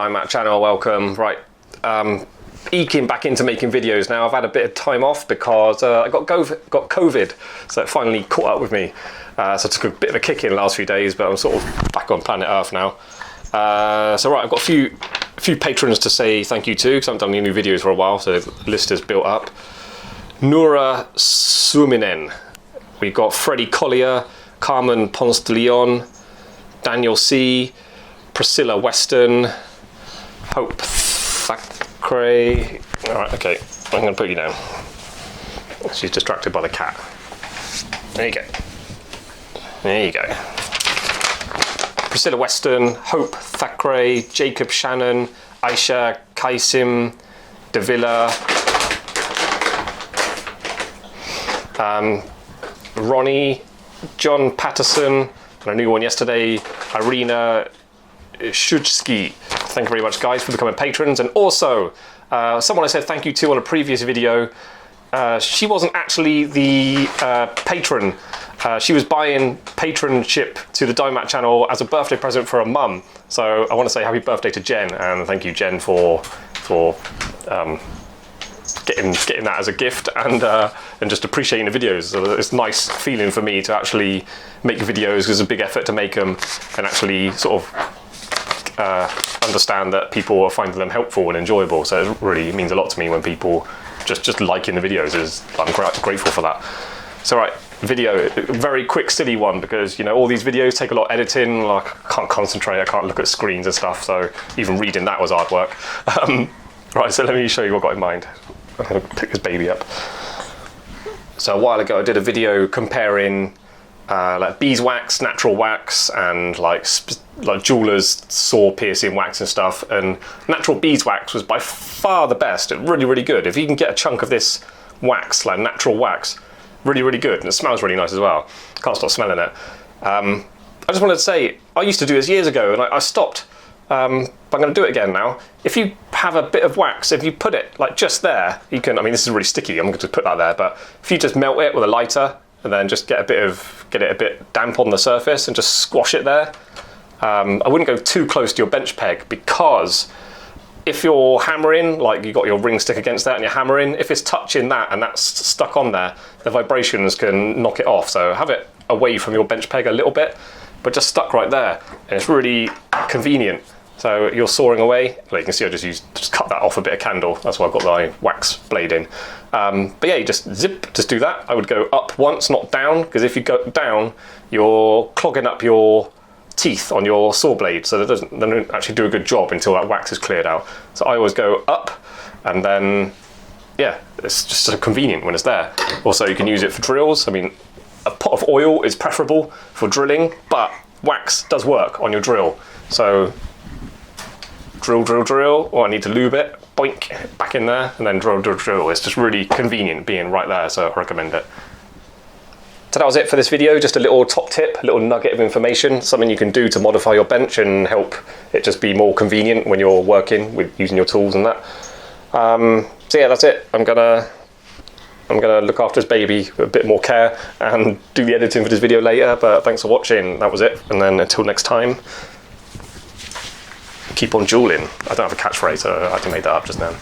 Diamond channel, welcome. Right, eking back into making videos now. I've had a bit of time off because I got COVID, so it finally caught up with me. So I took a bit of a kick in the last few days, but I'm sort of back on planet Earth now. So right, I've got a few patrons to say thank you to, because I haven't done any new videos for a while, so the list has built up. Nura Suominen, we've got Freddie Collier, Carmen Ponce de Leon, Daniel C, Priscilla Weston, Hope Thackeray. All right, okay, I'm going to put you down. She's distracted by the cat. There you go. There you go. Priscilla Weston, Hope Thackeray, Jacob Shannon, Aisha Kaisim, Davila, Ronnie, John Patterson, and a new one yesterday, Irina Shujski. Thank you very much, guys, for becoming patrons. And also, someone I said thank you to on a previous video, she wasn't actually the patron. She was buying patronship to the Diamond channel as a birthday present for her mum. So I want to say happy birthday to Jen, and thank you, Jen, for getting that as a gift and just appreciating the videos. So it's a nice feeling for me to actually make videos, because it's a big effort to make them, and actually sort of understand that people are finding them helpful and enjoyable. So it really means a lot to me when people just liking the videos. I'm grateful for that. So right, video, very quick, silly one, because you know all these videos take a lot of editing. Like, I can't concentrate, I can't look at screens and stuff. So even reading that was hard work. Right, so let me show you what I've got in mind. I'm going to pick this baby up. So a while ago I did a video comparing like beeswax, natural wax, and like jewelers saw piercing wax and stuff, and natural beeswax was by far the best. Really good. If you can get a chunk of this wax, like natural wax, really good, and it smells really nice as well. Can't stop smelling it. I just wanted to say, I used to do this years ago and I stopped. But I'm going to do it again now. If you have a bit of wax, if you put it like just there, you can, I mean this is really sticky, I'm going to put that there, but if you just melt it with a lighter and then just get it a bit damp on the surface and just squash it there. I wouldn't go too close to your bench peg, because if you're hammering, like you got your ring stick against that and you're hammering, if it's touching that and that's stuck on there, the vibrations can knock it off. So have it away from your bench peg a little bit, but just stuck right there, and it's really convenient. So you're sawing away, like you can see I just cut that off a bit of candle, that's why I've got my wax blade in. But yeah, you just do that. I would go up once, not down, because if you go down, you're clogging up your teeth on your saw blade, so they don't actually do a good job until that wax is cleared out. So I always go up, and then, yeah, it's just so convenient when it's there. Also, you can use it for drills. I mean, a pot of oil is preferable for drilling, but wax does work on your drill. So drill, or I need to lube it, boink, back in there, and then drill. It's just really convenient being right there, so I recommend it. So that was it for this video, just a little top tip, a little nugget of information, something you can do to modify your bench and help it just be more convenient when you're working with using your tools and that. So yeah, that's it. I'm gonna look after this baby with a bit more care and do the editing for this video later, but thanks for watching. That was it, and then until next time, keep on jeweling. I don't have a catchphrase, so I had to make that up just then.